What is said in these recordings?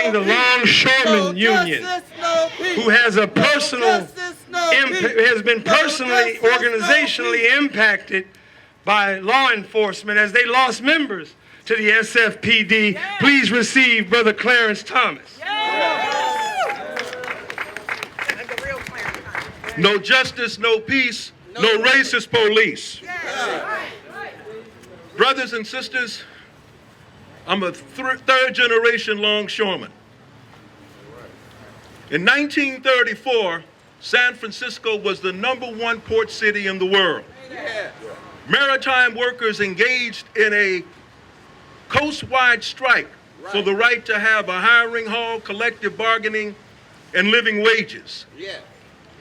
representing the Longshoremen Union, who has a personal has been personally, organizationally impacted by law enforcement as they lost members to the SFPD. Please receive Brother Clarence Thomas. No justice, no peace, no racist police. Brothers and sisters, I'm a third generation longshoreman. In 1934, San Francisco was the #1 port city in the world. Maritime workers engaged in a coast-wide strike for the right to have a hiring hall, collective bargaining, and living wages.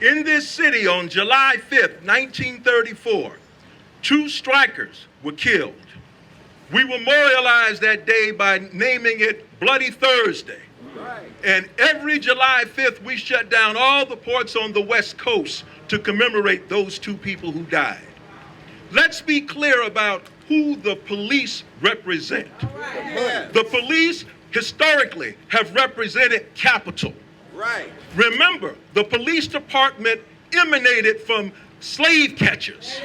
In this city on July 5th, 1934, 2 strikers were killed. We memorialized that day by naming it Bloody Thursday. And every July 5th, we shut down all the ports on the West Coast to commemorate those 2 people who died. Let's be clear about who the police represent. The police historically have represented capital. Remember, the police department emanated from slave catchers.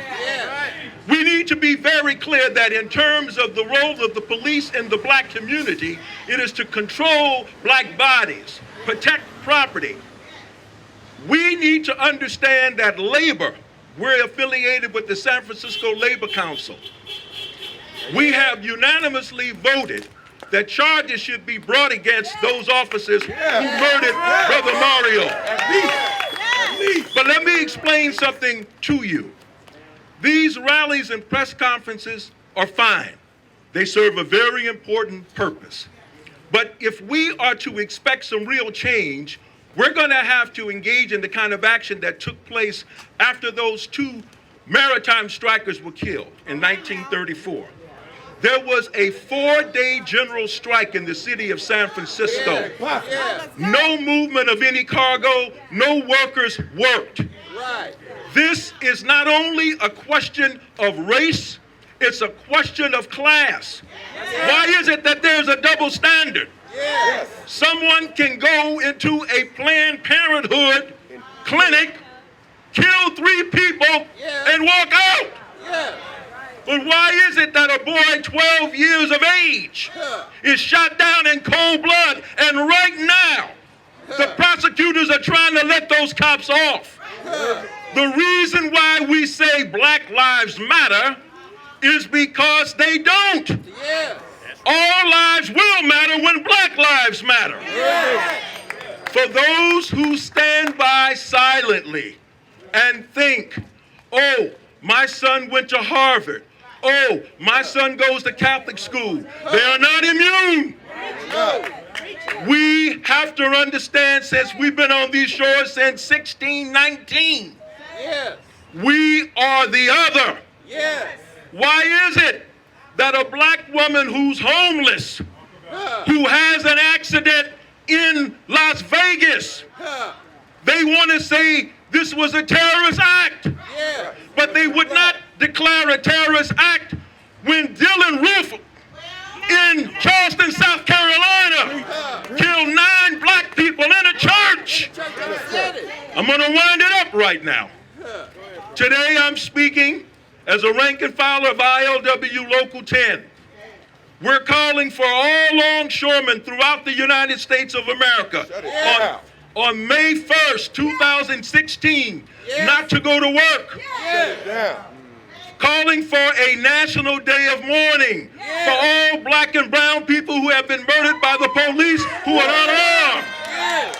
We need to be very clear that in terms of the role of the police in the black community, it is to control black bodies, protect property. We need to understand that labor, we're affiliated with the San Francisco Labor Council. We have unanimously voted that charges should be brought against those officers who murdered Brother Mario. But let me explain something to you. These rallies and press conferences are fine. They serve a very important purpose. But if we are to expect some real change, we're going to have to engage in the kind of action that took place after those 2 maritime strikers were killed in 1934. There was a 4-day general strike in the city of San Francisco. No movement of any cargo, no workers worked. This is not only a question of race, it's a question of class. Why is it that there's a double standard? Someone can go into a Planned Parenthood clinic, kill 3 people, and walk out. But why is it that a boy 12 years of age is shot down in cold blood, and right now the prosecutors are trying to let those cops off? The reason why we say Black Lives Matter is because they don't. All lives will matter when Black Lives matter. For those who stand by silently and think, oh, my son went to Harvard, oh, my son goes to Catholic school, they are not immune. We have to understand, since we've been on these shores since 1619, we are the other. Why is it that a black woman who's homeless, who has an accident in Las Vegas, they want to say this was a terrorist act, but they would not declare a terrorist act when Dylan Roof in Charleston, South Carolina, killed 9 black people in a church? I'm going to wind it up right now. Today I'm speaking as a rank and filer of ILWU Local 10. We're calling for all longshoremen throughout the United States of America on May 1st, 2016, not to go to work. Calling for a national day of mourning for all black and brown people who have been murdered by the police who are unarmed.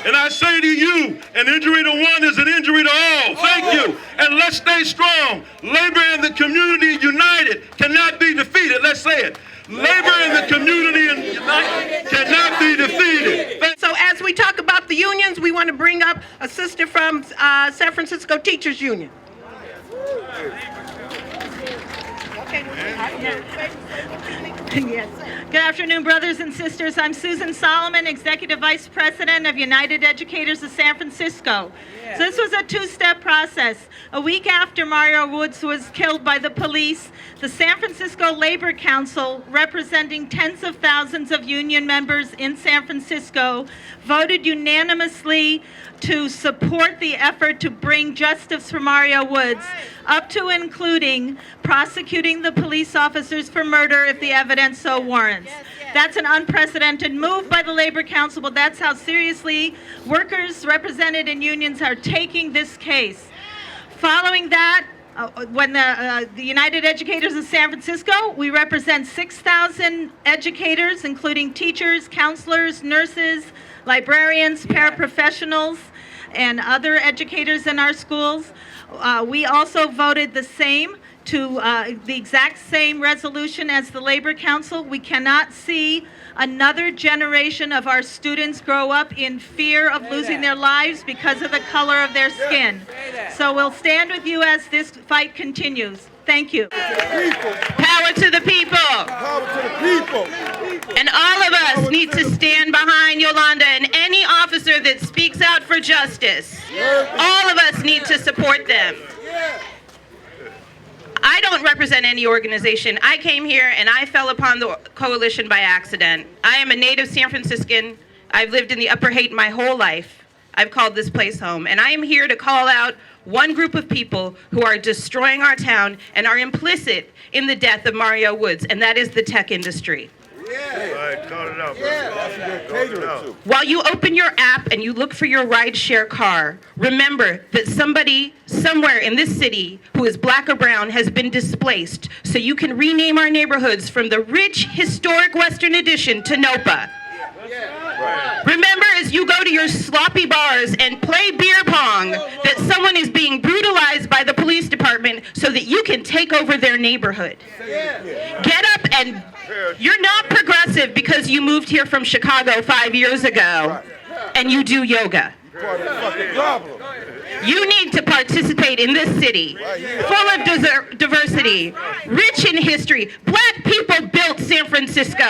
And I say to you, an injury to one is an injury to all. Thank you. And let's stay strong. Labor and the community united cannot be defeated. Let's say it. Labor and the community united cannot be defeated. So as we talk about the unions, we want to bring up a sister from San Francisco Teachers Union. Okay. Yes. Good afternoon, brothers and sisters. I'm Susan Solomon, Executive Vice President of United Educators of San Francisco. So this was a two-step process. A week after Mario Woods was killed by the police, the San Francisco Labor Council, representing tens of thousands of union members in San Francisco, voted unanimously to support the effort to bring justice for Mario Woods, up to and including prosecuting the police officers for murder if the evidence so warrants. That's an unprecedented move by the Labor Council, but that's how seriously workers represented in unions are taking this case. Following that, when the United Educators of San Francisco, we represent 6,000 educators, including teachers, counselors, nurses, librarians, paraprofessionals, and other educators in our schools. We also voted the same to the exact same resolution as the Labor Council. We cannot see another generation of our students grow up in fear of losing their lives because of the color of their skin. So we'll stand with you as this fight continues. Thank you. Power to the people. Power to the people. And all of us need to stand behind Yolanda and any officer that speaks out for justice. All of us need to support them. I don't represent any organization. I came here and I fell upon the coalition by accident. I am a native San Franciscan. I've lived in the Upper Haight my whole life. I've called this place home. And I am here to call out one group of people who are destroying our town and are implicit in the death of Mario Woods, and that is the tech industry. While you open your app and you look for your rideshare car, remember that somebody somewhere in this city who is black or brown has been displaced, so you can rename our neighborhoods from the rich, historic Western Addition to NOPA. Remember, as you go to your sloppy bars and play beer pong, that someone is being brutalized by the police department so that you can take over their neighborhood. Get up and you're not progressive because you moved here from Chicago 5 years ago and you do yoga. You need to participate in this city, full of diversity, rich in history. Black people built San Francisco.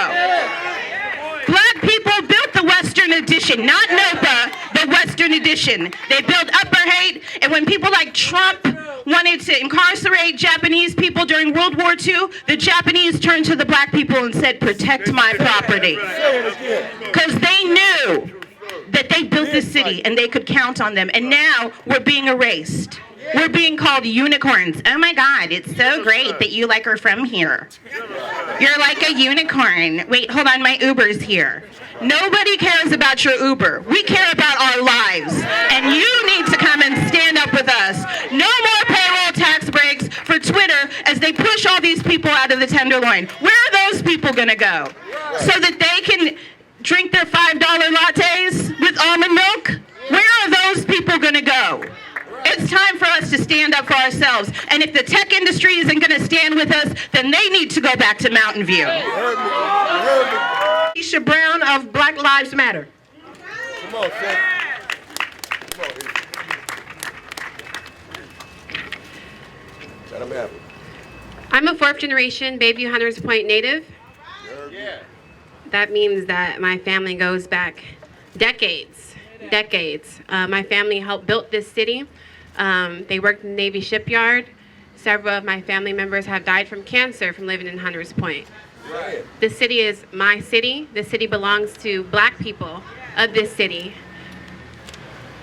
Black people built the Western Addition, not NOPA, the Western Addition. They built Upper Haight, and when people like Trump wanted to incarcerate Japanese people during World War II, the Japanese turned to the black people and said, protect my property. Because they knew that they built this city and they could count on them, and now we're being erased. We're being called unicorns. Oh my God, it's so great that you are from here. You're like a unicorn. Wait, hold on, my Uber's here. Nobody cares about your Uber. We care about our lives. And you need to come and stand up with us. No more payroll tax breaks for Twitter as they push all these people out of the Tenderloin. Where are those people gonna go? So that they can drink their $5 lattes with almond milk? Where are those people gonna go? It's time for us to stand up for ourselves. And if the tech industry isn't going to stand with us, then they need to go back to Mountain View. Keisha Brown of Black Lives Matter. Come on, Seth. Let him have it. I'm a fourth generation Bayview Hunters Point native. That means that my family goes back decades. My family helped build this city. They worked in the Navy shipyard. Several of my family members have died from cancer from living in Hunters Point. This city is my city. This city belongs to black people of this city.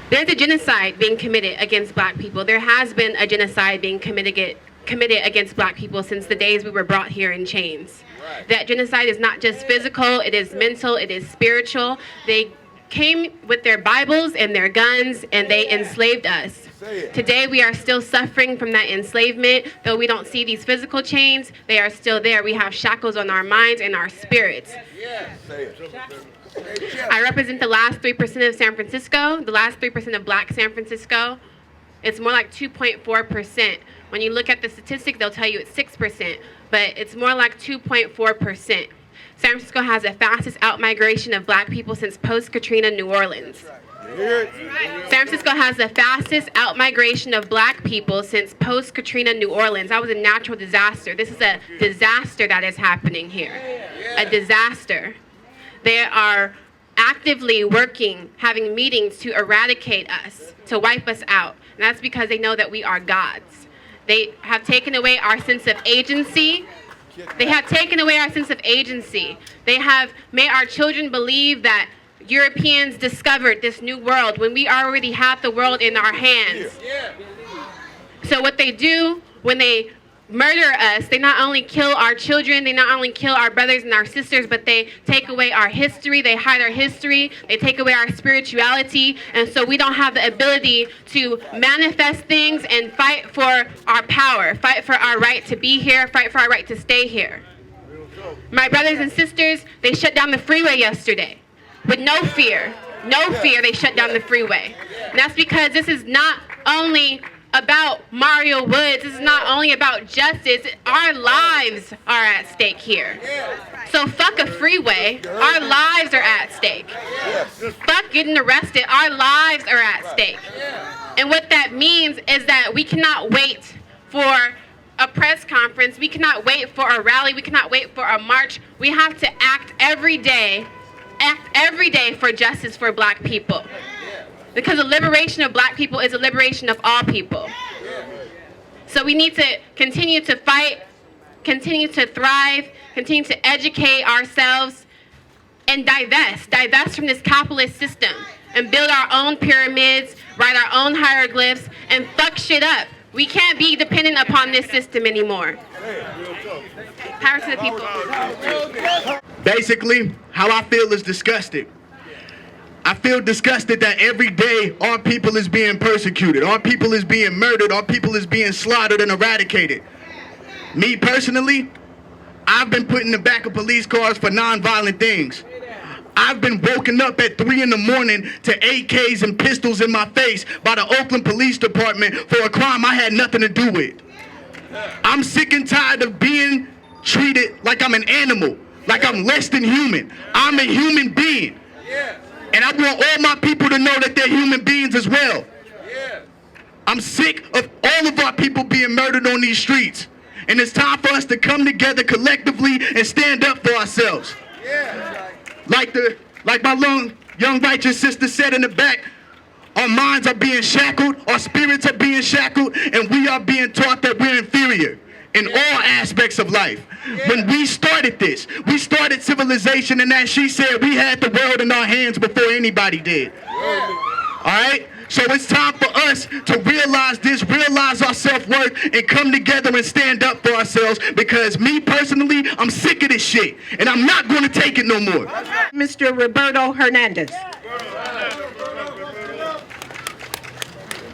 There's a genocide being committed against black people. There has been a genocide being committed against black people since the days we were brought here in chains. That genocide is not just physical, it is mental, it is spiritual. They came with their Bibles and their guns and they enslaved us. Today we are still suffering from that enslavement. Though we don't see these physical chains, they are still there. We have shackles on our minds and our spirits. I represent the last 3% of San Francisco, the last 3% of black San Francisco. It's more like 2.4%. When you look at the statistics, they'll tell you it's 6%, but it's more like 2.4%. San Francisco has the fastest outmigration of black people since post-Katrina New Orleans. San Francisco has the fastest out-migration of black people since post-Katrina New Orleans. That was a natural disaster. This is a disaster that is happening here. A disaster. They are actively working, having meetings to eradicate us, to wipe us out. And that's because they know that we are gods. They have taken away our sense of agency. They have taken away our sense of agency. They have made our children believe that Europeans discovered this new world when we already had the world in our hands. So what they do when they murder us, they not only kill our children, they not only kill our brothers and our sisters, but they take away our history, they hide our history, they take away our spirituality, and so we don't have the ability to manifest things and fight for our power, fight for our right to be here, fight for our right to stay here. My brothers and sisters, they shut down the freeway yesterday with no fear. No fear, they shut down the freeway. And that's because this is not only about Mario Woods. This is not only about justice. Our lives are at stake here. So fuck a freeway. Our lives are at stake. Fuck getting arrested. Our lives are at stake. And what that means is that we cannot wait for a press conference. We cannot wait for a rally. We cannot wait for a march. We have to act every day for justice for black people. Because the liberation of black people is a liberation of all people. So we need to continue to fight, continue to thrive, continue to educate ourselves, and divest from this capitalist system, and build our own pyramids, write our own hieroglyphs, and fuck shit up. We can't be dependent upon this system anymore. Power to the people. Basically, how I feel is disgusted. I feel disgusted that every day our people is being persecuted, our people is being murdered, our people is being slaughtered and eradicated. Me personally, I've been put in the back of police cars for non-violent things. I've been woken up at 3 in the morning to AKs and pistols in my face by the Oakland Police Department for a crime I had nothing to do with. I'm sick and tired of being treated like I'm an animal, like I'm less than human. I'm a human being. And I want all my people to know that they're human beings as well. I'm sick of all of our people being murdered on these streets. And it's time for us to come together collectively and stand up for ourselves. Like my young righteous sister said in the back, our minds are being shackled, our spirits are being shackled, and we are being taught that we're inferior in all aspects of life. When we started this, we started civilization, and as she said, we had the world in our hands before anybody did. All right? So it's time for us to realize this, realize our self-worth, and come together and stand up for ourselves, because me personally, I'm sick of this shit, and I'm not going to take it no more. Mr. Roberto Hernandez.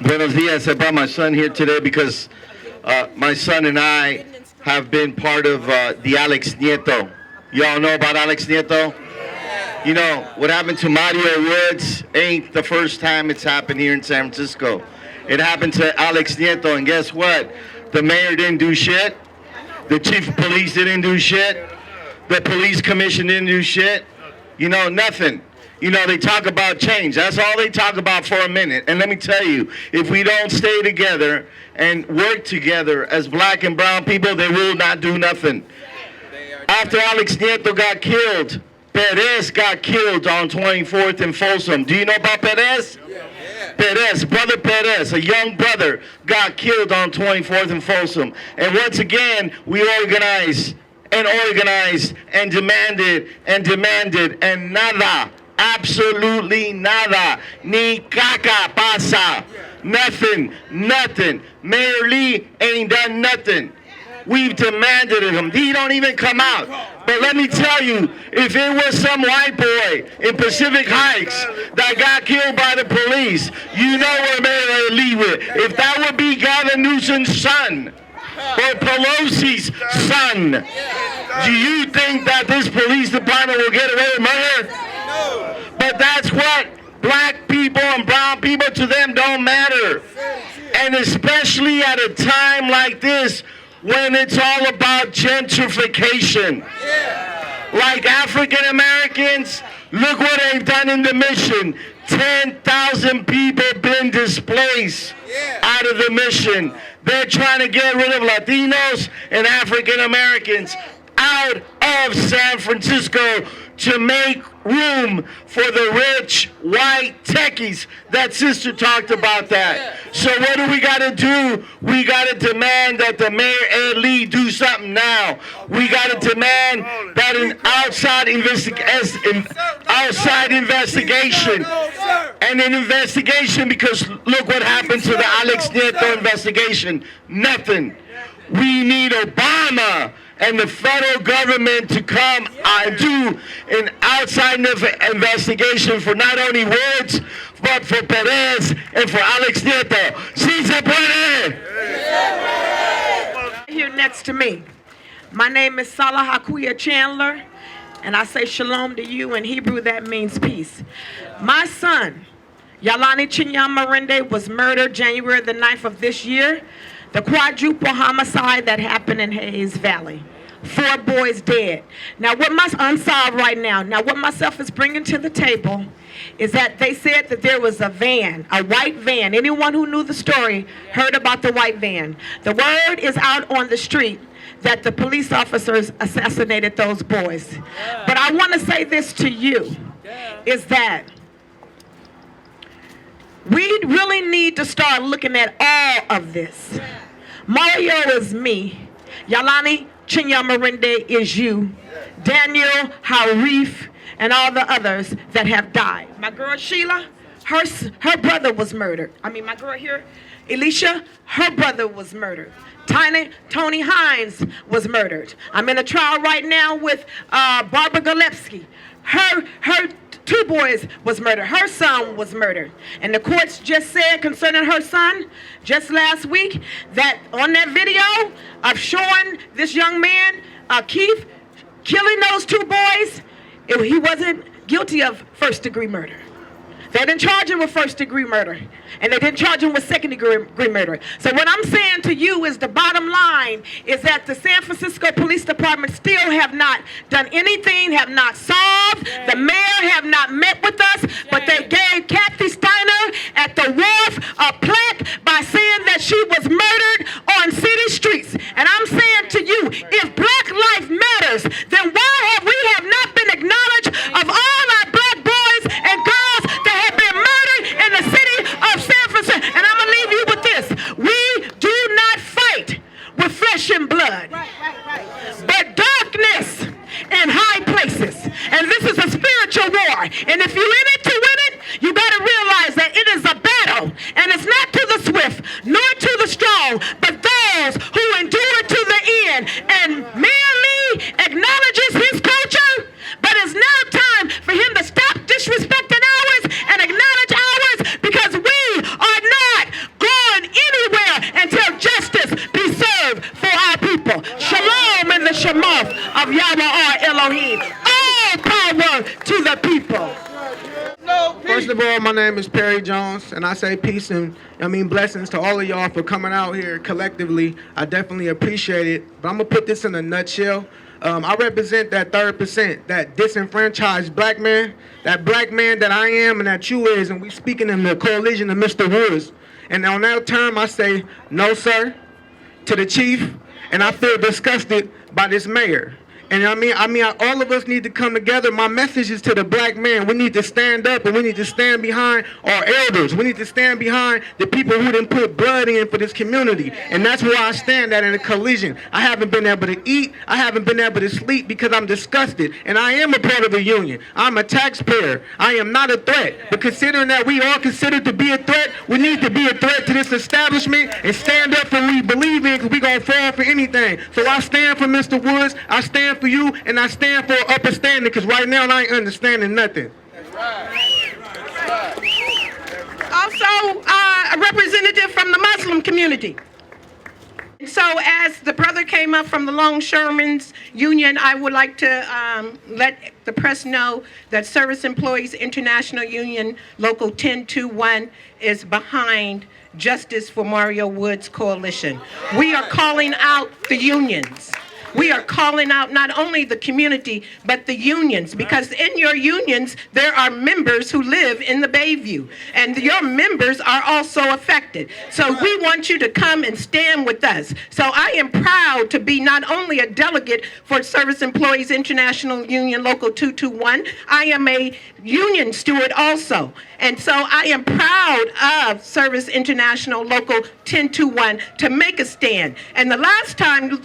Buenos dias. I brought my son here today because my son and I have been part of the Alex Nieto. Y'all know about Alex Nieto? You know, what happened to Mario Woods ain't the first time it's happened here in San Francisco. It happened to Alex Nieto, and guess what? The mayor didn't do shit. The chief of police didn't do shit. The police commission didn't do shit. You know, nothing. You know, they talk about change. That's all they talk about for a minute. And let me tell you, if we don't stay together and work together as black and brown people, they will not do nothing. After Alex Nieto got killed, Perez got killed on 24th and Folsom. Do you know about Perez? Perez, brother Perez, a young brother, got killed on 24th and Folsom. And once again, we organized and organized and demanded, and nada. Absolutely nada. Ni caca pasa. Nothing. Mayor Lee ain't done nothing. We've demanded of him. He don't even come out. But let me tell you, if it was some white boy in Pacific Heights that got killed by the police, you know where Mayor Lee would. If that would be Gavin Newsom's son or Pelosi's son, do you think that this police department will get away with murder? But that's what black people and brown people, to them, don't matter. And especially at a time like this, when it's all about gentrification. Like African Americans, look what they've done in the Mission. 10,000 people been displaced out of the mission. They're trying to get rid of Latinos and African Americans out of San Francisco to make room for the rich white techies. That sister talked about that. So what do we got to do? We got to demand that the mayor Ed Lee do something now. We got to demand that an outside investigation and an investigation, because look what happened to the Alex Nieto investigation. Nothing. We need Obama and the federal government to come and do an outside investigation for not only Woods, but for Perez and for Alex Nieto. Si se puede! Here next to me. My name is Salah Hakuya Chandler, and I say shalom to you. In Hebrew, that means peace. My son, Yalani Chinyamarinde, was murdered January the 9th of this year. The quadruple homicide that happened in Hayes Valley. 4 boys dead. Now what unsolved right now. Now what myself is bringing to the table is that they said that there was a van, a white van. Anyone who knew the story heard about the white van. The word is out on the street that the police officers assassinated those boys. But I want to say this to you, is that we really need to start looking at all of this. Mario is me. Yalani Chinyamarinde is you. Daniel, Harif, and all the others that have died. My girl Sheila, her brother was murdered. I mean, my girl here, Elisha, her brother was murdered. Tony Hines was murdered. I'm in a trial right now with Barbara Gillespie. Her 2 boys was murdered. Her son was murdered. And the courts just said concerning her son just last week that on that video of showing this young man, Keith, killing those 2 boys, he wasn't guilty of first-degree murder. They didn't charge him with first-degree murder, and they didn't charge him with second-degree murder. So what I'm saying to you is the bottom line is that the San Francisco Police Department still have not done anything, have not solved. The mayor have not met with us, but they gave Kathy Steiner at the wharf a plaque by saying that she was murdered on city streets. And I'm saying to you, if Black life matters, then why have we not been acknowledged of all our Black boys and girls that have been murdered in the city of San Francisco? And I'm going to leave you with this. We do not fight with flesh and blood, but darkness in high places. And this is a spiritual war. And if you're in it to win it, you got to realize that it is a battle. And it's not to the swift, nor to the strong, but those who endure to the end. And Mayor Lee acknowledges his culture, but it's now time for him to stop disrespecting ours and acknowledge ours, because we are not going anywhere until justice be served for our people. Shalom in the Shema of Yahweh Elohim. All power to the people. First of all, my name is Perry Jones, and I say peace and blessings to all of y'all for coming out here collectively. I definitely appreciate it. But I'm gonna put this in a nutshell. I represent that 3%, that disenfranchised black man, that black man that I am and that you is, and we speaking in the coalition of Mr. Woods. And on that term, I say no, sir, to the chief, and I feel disgusted by this mayor. And all of us need to come together. My message is to the black man. We need to stand up, and we need to stand behind our elders. We need to stand behind the people who didn't put blood in for this community. And that's where I stand at in a collision. I haven't been able to eat. I haven't been able to sleep because I'm disgusted. And I am a part of a union. I'm a taxpayer. I am not a threat. But considering that we are considered to be a threat, we need to be a threat to this establishment and stand up for what we believe in, because we're going to fall for anything. So I stand for Mr. Woods. I stand for you, and I stand for upper standing, because right now I ain't understanding nothing. Also, a representative from the Muslim community. So as the brother came up from the Longshoremen's Union, I would like to let the press know that Service Employees International Union Local 1021 is behind Justice for Mario Woods Coalition. We are calling out the unions. We are calling out not only the community, but the unions, because in your unions, there are members who live in the Bayview, and your members are also affected. So we want you to come and stand with us. So I am proud to be not only a delegate for Service Employees International Union Local 221, I am a union steward also. And so I am proud of Service International Local 1021 to make a stand. And the last time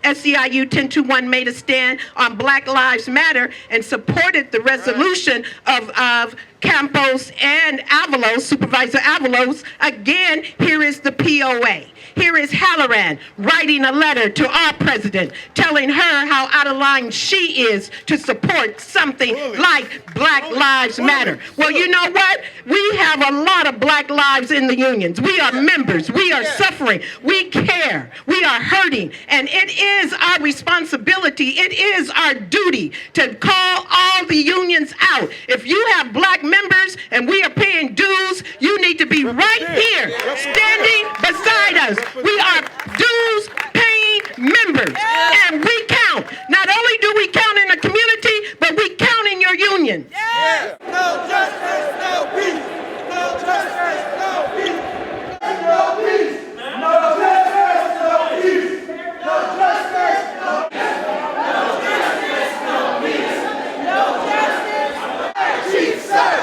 SEIU 1021 made a stand on Black Lives Matter and supported the resolution of Campos and Avalos, Supervisor Avalos, again, here is the POA. Here is Halloran writing a letter to our president, telling her how out of line she is to support something like Black Lives Matter. Well, you know what? We have a lot of Black lives in the unions. We are members. We are suffering. We care. We are hurting. And it is our responsibility. It is our duty to call all the unions out. If you have Black members and we are paying dues, you need to be right here, standing beside us. We are dues paying members, and we count. Not only do we count in the community, but we count in your union. No justice, no peace. No justice, no peace. No peace. No justice, no peace. No justice, no peace. No justice, no peace. No justice. Fire Chief Suhr.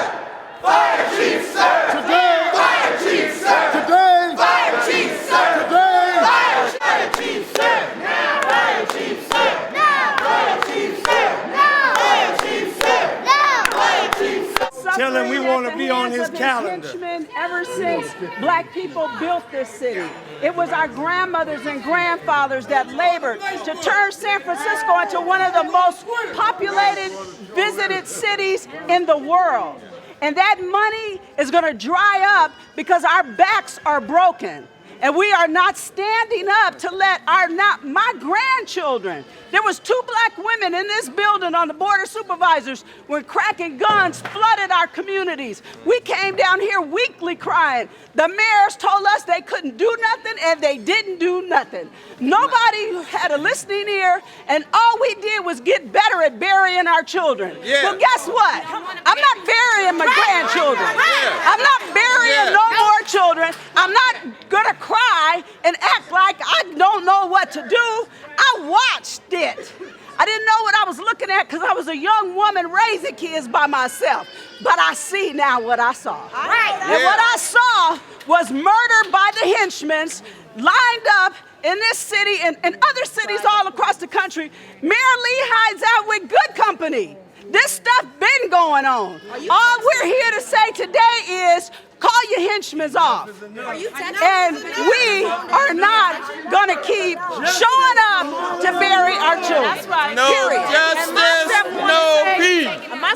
Fire Chief Suhr. Today. Fire Chief Suhr. Today. Fire Chief Suhr. Today. Fire Chief Suhr. Now. Fire Chief Suhr. Now. Fire Chief Suhr. Now. Fire Chief Suhr. Now. Fire Chief Suhr. Tell him we want to be on his calendar. Ever since Black people built this city, it was our grandmothers and grandfathers that labored to turn San Francisco into one of the most populated, visited cities in the world. And that money is going to dry up because our backs are broken. And we are not standing up to let my grandchildren. There was 2 Black women in this building on the Board of Supervisors when cracking guns flooded our communities. We came down here weekly crying. The mayors told us they couldn't do nothing, and they didn't do nothing. Nobody had a listening ear, and all we did was get better at burying our children. Well, guess what? I'm not burying my grandchildren. I'm not burying no more children. I'm not gonna cry and act like I don't know what to do. I watched it. I didn't know what I was looking at because I was a young woman raising kids by myself. But I see now what I saw. And what I saw was murder by the henchmen lined up in this city and other cities all across the country. Mayor Lee hides out with good company. This stuff been going on. All we're here to say today is call your henchmen off. And we are not going to keep showing up to bury our children. That's right. No justice, no peace. No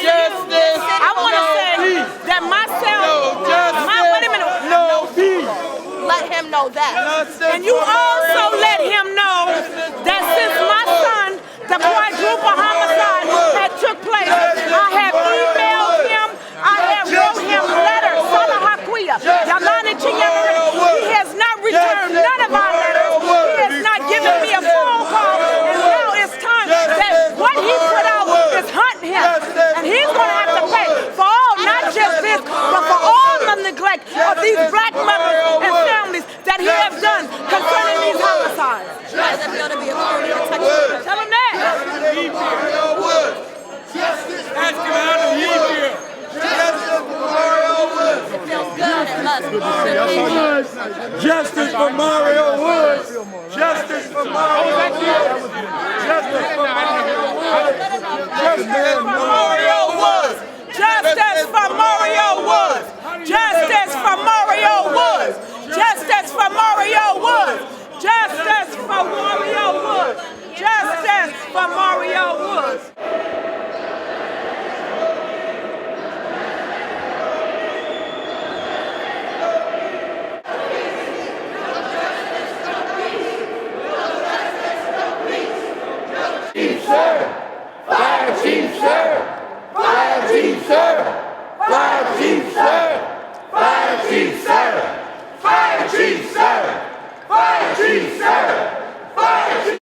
justice, I want to say that myself, wait a minute. no peace. Let him know that. And you also let him know that since my son, the quadruple homicide had took place, I have emailed him, I have wrote him letters, he has not returned none of our letters, he has not given me a phone call, and now it's time that what he put out is hunting him, and he's going to have to pay for all, not just this, but for all the neglect of these Black mothers and families that he has done concerning these homicides. Tell him that. Justice has come out of here. Justice for Mario Woods. It feels good. It must. Justice for Mario Woods. Justice for Mario Woods. Justice for Mario Woods. Justice for Mario Woods. Justice for Mario Woods. Justice for Mario Woods. Justice for Mario Woods. Justice for Mario Woods. Justice for Mario Woods. Chief Suhr. Fire Chief Suhr. Fire Chief Suhr. Fire Chief Suhr. Fire Chief Suhr. Fire Chief Suhr. Fire Chief Suhr. Fire Right.